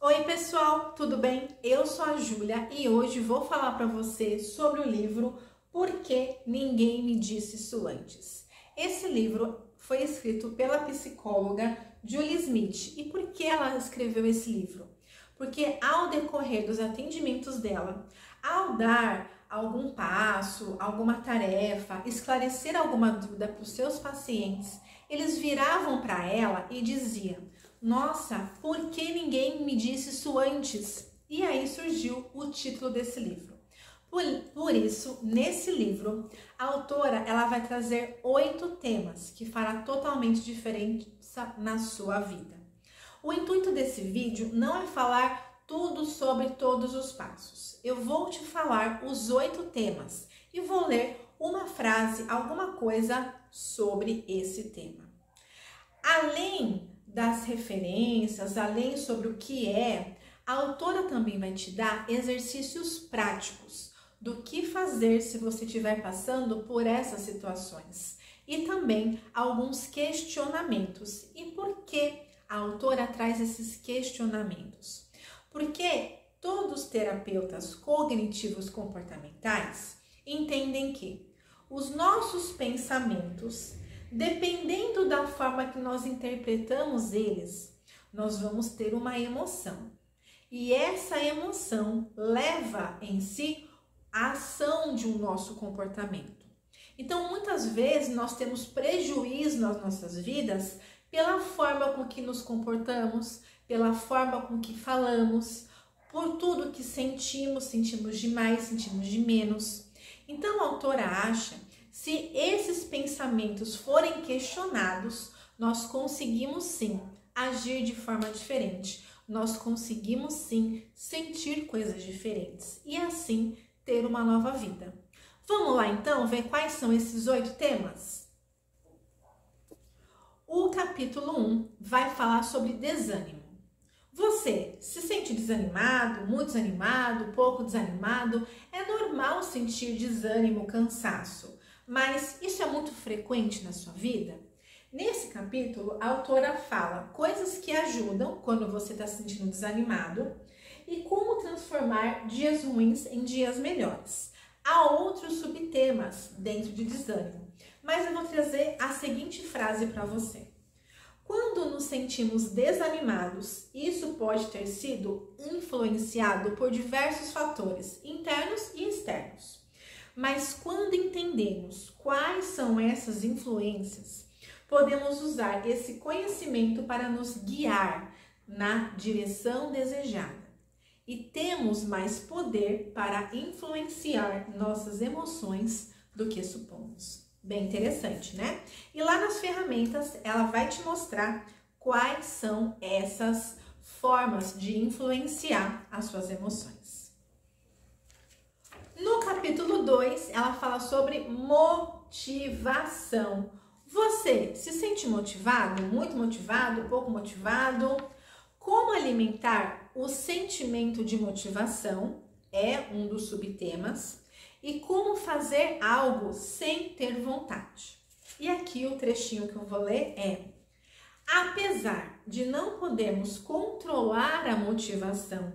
Oi pessoal, tudo bem? Eu sou a Júlia e hoje vou falar para você sobre o livro Por que Ninguém Me Disse Isso Antes. Esse livro foi escrito pela psicóloga Julie Smith. E por que ela escreveu esse livro? Porque ao decorrer dos atendimentos dela, ao dar algum passo, alguma tarefa, esclarecer alguma dúvida para os seus pacientes, eles viravam para ela e diziam: nossa, por que ninguém me disse isso antes? E aí surgiu o título desse livro. Por isso, nesse livro, a autora ela vai trazer 8 temas que fará totalmente diferença na sua vida. O intuito desse vídeo não é falar tudo sobre todos os passos. Eu vou te falar os 8 temas e vou ler uma frase, alguma coisa sobre esse tema. Além das referências, além sobre o que é, a autora também vai te dar exercícios práticos do que fazer se você estiver passando por essas situações e também alguns questionamentos. E por que a autora traz esses questionamentos? Porque todos os terapeutas cognitivos comportamentais entendem que os nossos pensamentos, dependendo da forma que nós interpretamos eles, nós vamos ter uma emoção. E essa emoção leva em si a ação de um nosso comportamento. Então, muitas vezes, nós temos prejuízo nas nossas vidas pela forma com que nos comportamos, pela forma com que falamos, por tudo que sentimos de mais, sentimos de menos. Então, a autora acha, se esses pensamentos forem questionados, nós conseguimos sim agir de forma diferente, nós conseguimos sim sentir coisas diferentes e assim ter uma nova vida. Vamos lá então ver quais são esses 8 temas? O capítulo 1 vai falar sobre desânimo. Você se sente desanimado, muito desanimado, pouco desanimado? É normal sentir desânimo, cansaço, mas isso é muito frequente na sua vida? Nesse capítulo, a autora fala coisas que ajudam quando você está se sentindo desanimado e como transformar dias ruins em dias melhores. Há outros subtemas dentro de desânimo, mas eu vou trazer a seguinte frase para você. Quando nos sentimos desanimados, isso pode ter sido influenciado por diversos fatores, internos e externos. Mas quando entendemos quais são essas influências, podemos usar esse conhecimento para nos guiar na direção desejada. E temos mais poder para influenciar nossas emoções do que supomos. Bem interessante, né? E lá nas ferramentas, ela vai te mostrar quais são essas formas de influenciar as suas emoções. No capítulo 2, ela fala sobre motivação. Você se sente motivado, muito motivado, pouco motivado? Como alimentar o sentimento de motivação é um dos subtemas. E como fazer algo sem ter vontade. E aqui o trechinho que eu vou ler é: apesar de não podermos controlar a motivação,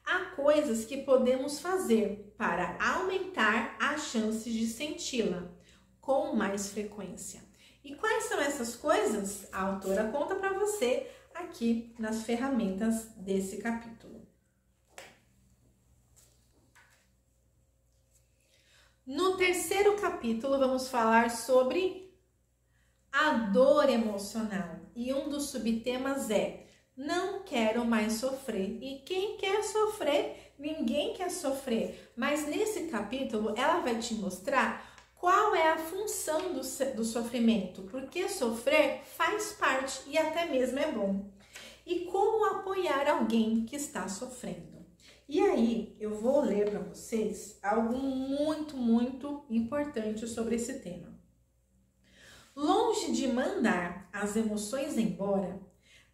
há coisas que podemos fazer para aumentar as chances de senti-la com mais frequência. E quais são essas coisas? A autora conta para você aqui nas ferramentas desse capítulo. No terceiro capítulo, vamos falar sobre a dor emocional. E um dos subtemas é: não quero mais sofrer. E quem quer sofrer? Ninguém quer sofrer. Mas nesse capítulo, ela vai te mostrar qual é a função do sofrimento. Porque sofrer faz parte e até mesmo é bom. E como apoiar alguém que está sofrendo. E aí, eu vou ler para vocês algo muito importante sobre esse tema. Longe de mandar as emoções embora,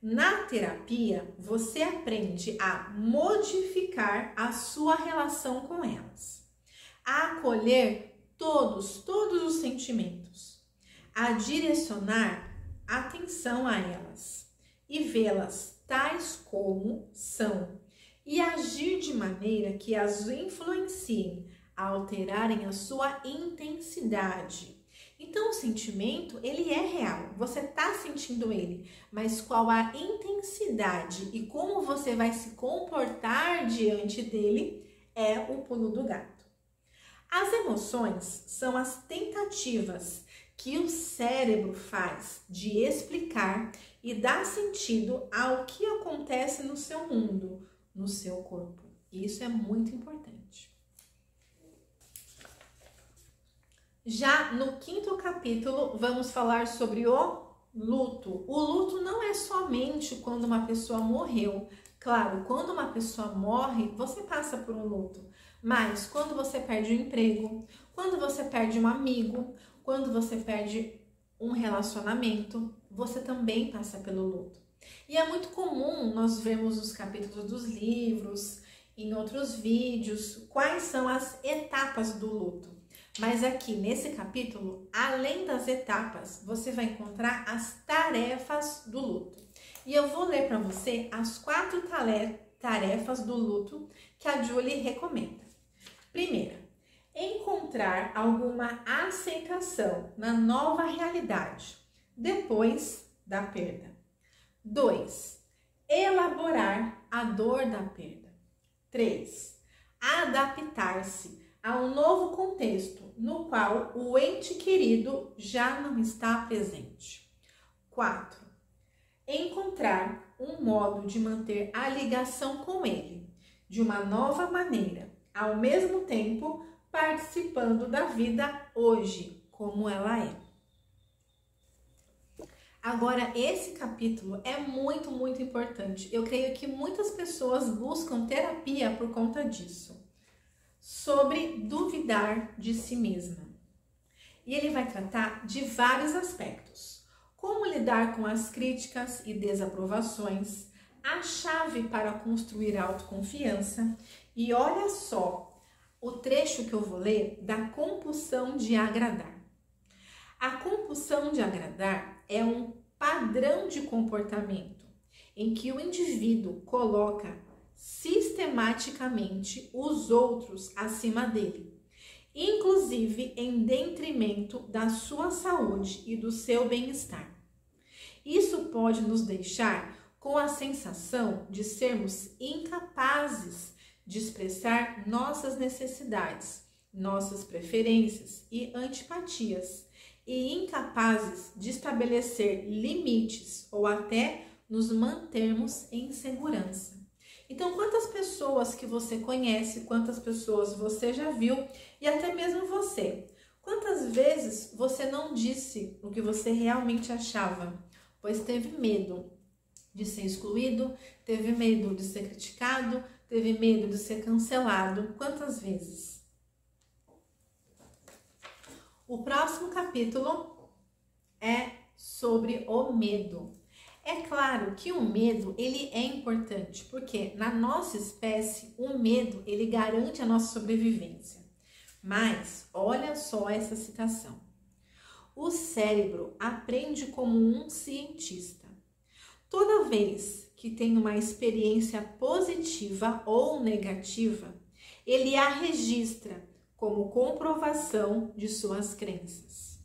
na terapia você aprende a modificar a sua relação com elas, a acolher todos os sentimentos, a direcionar atenção a elas e vê-las tais como são, e agir de maneira que as influenciem a alterarem a sua intensidade. Então o sentimento, ele é real, você está sentindo ele, mas qual a intensidade e como você vai se comportar diante dele é o pulo do gato. As emoções são as tentativas que o cérebro faz de explicar e dar sentido ao que acontece no seu mundo, no seu corpo. E isso é muito importante. Já no 5º capítulo, vamos falar sobre o luto. O luto não é somente quando uma pessoa morreu. Claro, quando uma pessoa morre, você passa por um luto. Mas quando você perde um emprego, quando você perde um amigo, quando você perde um relacionamento, você também passa pelo luto. E é muito comum nós vermos os capítulos dos livros, em outros vídeos, quais são as etapas do luto. Mas aqui nesse capítulo, além das etapas, você vai encontrar as tarefas do luto. E eu vou ler para você as 4 tarefas do luto que a Julie recomenda. Primeira, encontrar alguma aceitação na nova realidade, depois da perda. 2, elaborar a dor da perda. 3, adaptar-se a um novo contexto no qual o ente querido já não está presente. 4, encontrar um modo de manter a ligação com ele de uma nova maneira, ao mesmo tempo participando da vida hoje, como ela é. Agora, esse capítulo é muito, muito importante. Eu creio que muitas pessoas buscam terapia por conta disso. Sobre duvidar de si mesma. E ele vai tratar de vários aspectos. Como lidar com as críticas e desaprovações, a chave para construir autoconfiança. E olha só o trecho que eu vou ler da compulsão de agradar. A compulsão de agradar é um padrão de comportamento em que o indivíduo coloca sistematicamente os outros acima dele, inclusive em detrimento da sua saúde e do seu bem-estar. Isso pode nos deixar com a sensação de sermos incapazes de expressar nossas necessidades, nossas preferências e antipatias, e incapazes de estabelecer limites ou até nos mantermos em segurança. Então, quantas pessoas que você conhece, quantas pessoas você já viu e até mesmo você, quantas vezes você não disse o que você realmente achava, pois teve medo de ser excluído, teve medo de ser criticado, teve medo de ser cancelado? Quantas vezes? O próximo capítulo é sobre o medo. É claro que o medo, ele é importante, porque na nossa espécie, o medo, ele garante a nossa sobrevivência. Mas, olha só essa citação. O cérebro aprende como um cientista. Toda vez que tem uma experiência positiva ou negativa, ele a registra como comprovação de suas crenças.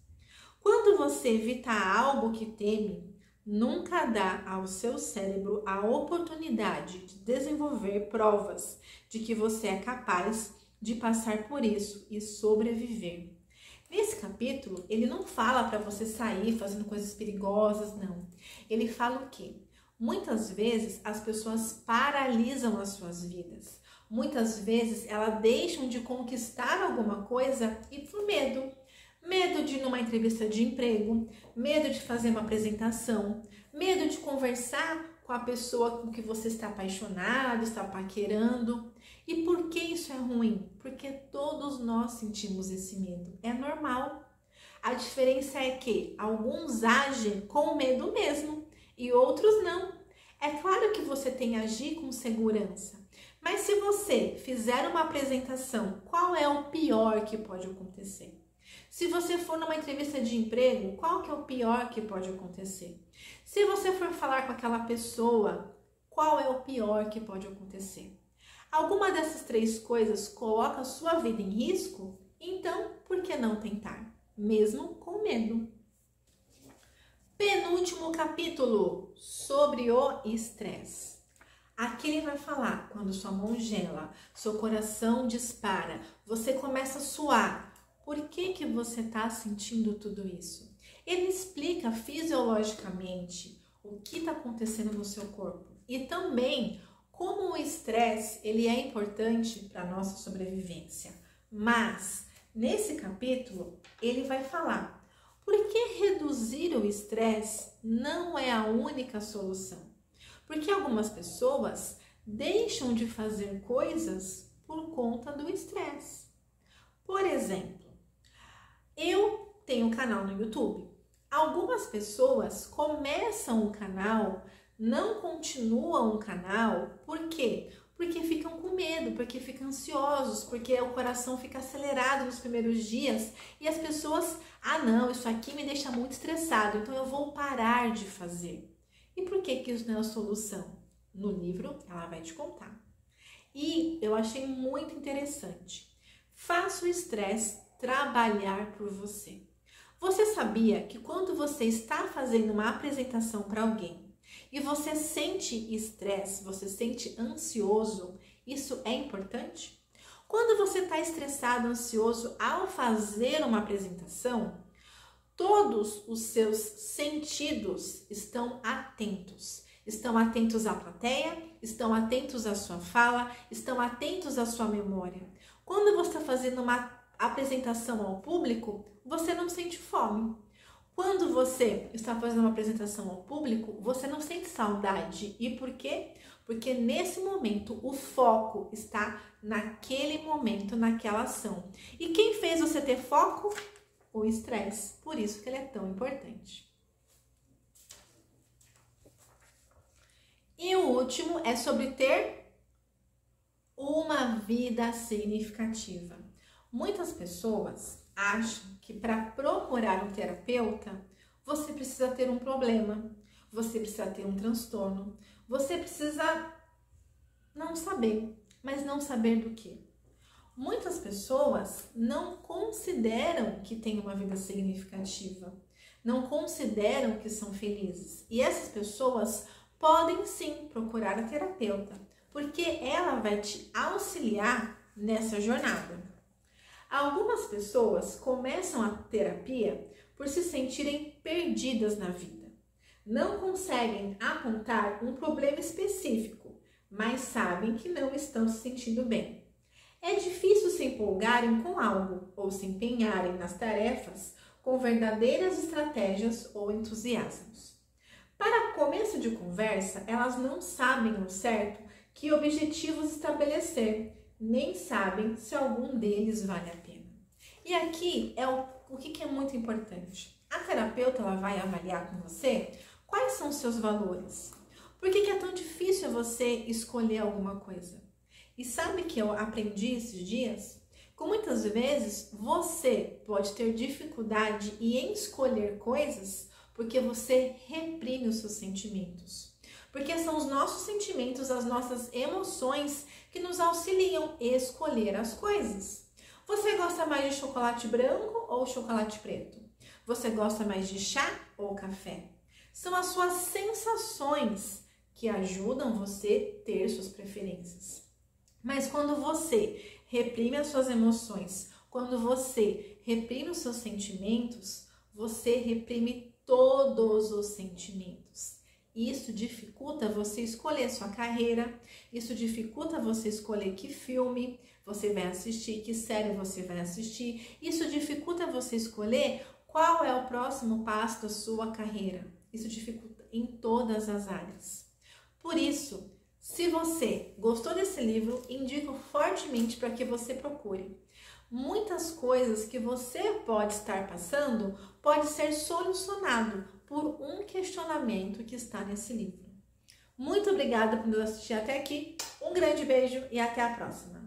Quando você evita algo que teme, nunca dá ao seu cérebro a oportunidade de desenvolver provas de que você é capaz de passar por isso e sobreviver. Nesse capítulo, ele não fala para você sair fazendo coisas perigosas, não. Ele fala o quê? Muitas vezes as pessoas paralisam as suas vidas. Muitas vezes elas deixam de conquistar alguma coisa e por medo. Medo de ir numa entrevista de emprego, medo de fazer uma apresentação, medo de conversar com a pessoa com que você está apaixonado, está paquerando. E por que isso é ruim? Porque todos nós sentimos esse medo. É normal. A diferença é que alguns agem com medo mesmo e outros não. É claro que você tem que agir com segurança. Mas se você fizer uma apresentação, qual é o pior que pode acontecer? Se você for numa entrevista de emprego, qual que é o pior que pode acontecer? Se você for falar com aquela pessoa qual é o pior que pode acontecer? Alguma dessas 3 coisas coloca a sua vida em risco? Então, por que não tentar? Mesmo com medo. Penúltimo capítulo, sobre o estresse. Aqui ele vai falar quando sua mão gela, seu coração dispara, você começa a suar. Por que você está sentindo tudo isso? Ele explica fisiologicamente o que está acontecendo no seu corpo e também como o estresse ele é importante para a nossa sobrevivência. Mas nesse capítulo ele vai falar por que reduzir o estresse não é a única solução. Porque algumas pessoas deixam de fazer coisas por conta do estresse. Por exemplo, eu tenho um canal no YouTube. Algumas pessoas começam o canal, não continuam o canal, por quê? Porque ficam com medo, porque ficam ansiosos, porque o coração fica acelerado nos primeiros dias e as pessoas, não, isso aqui me deixa muito estressado, então eu vou parar de fazer. E por que isso não é a solução? No livro ela vai te contar. E eu achei muito interessante. Faça o estresse trabalhar por você. Você sabia que quando você está fazendo uma apresentação para alguém e você sente estresse, você sente ansioso, isso é importante? Quando você está estressado, ansioso ao fazer uma apresentação, todos os seus sentidos estão atentos. Estão atentos à plateia, estão atentos à sua fala, estão atentos à sua memória. Quando você está fazendo uma apresentação ao público, você não sente fome. Quando você está fazendo uma apresentação ao público, você não sente saudade. E por quê? Porque nesse momento o foco está naquele momento, naquela ação. E quem fez você ter foco? O estresse. Por isso que ele é tão importante. E o último é sobre ter uma vida significativa. Muitas pessoas acham que para procurar um terapeuta, você precisa ter um problema, você precisa ter um transtorno, você precisa não saber, mas não saber do quê? Muitas pessoas não consideram que têm uma vida significativa, não consideram que são felizes. E essas pessoas podem sim procurar a terapeuta, porque ela vai te auxiliar nessa jornada. Algumas pessoas começam a terapia por se sentirem perdidas na vida. Não conseguem apontar um problema específico, mas sabem que não estão se sentindo bem. É difícil se empolgarem com algo ou se empenharem nas tarefas com verdadeiras estratégias ou entusiasmos. Para começo de conversa, elas não sabem ao certo que objetivos estabelecer, nem sabem se algum deles vale a pena. E aqui é o que é muito importante. A terapeuta ela vai avaliar com você quais são os seus valores. Por que é tão difícil você escolher alguma coisa? E sabe que eu aprendi esses dias? Que muitas vezes você pode ter dificuldade em escolher coisas porque você reprime os seus sentimentos. Porque são os nossos sentimentos, as nossas emoções que nos auxiliam a escolher as coisas. Você gosta mais de chocolate branco ou chocolate preto? Você gosta mais de chá ou café? São as suas sensações que ajudam você a ter suas preferências. Mas quando você reprime as suas emoções, quando você reprime os seus sentimentos, você reprime todos os sentimentos. Isso dificulta você escolher sua carreira, isso dificulta você escolher que filme você vai assistir, que série você vai assistir, isso dificulta você escolher qual é o próximo passo da sua carreira. Isso dificulta em todas as áreas. Por isso, se você gostou desse livro, indico fortemente para que você procure. Muitas coisas que você pode estar passando pode ser solucionado por um questionamento que está nesse livro. Muito obrigada por nos assistir até aqui, um grande beijo e até a próxima!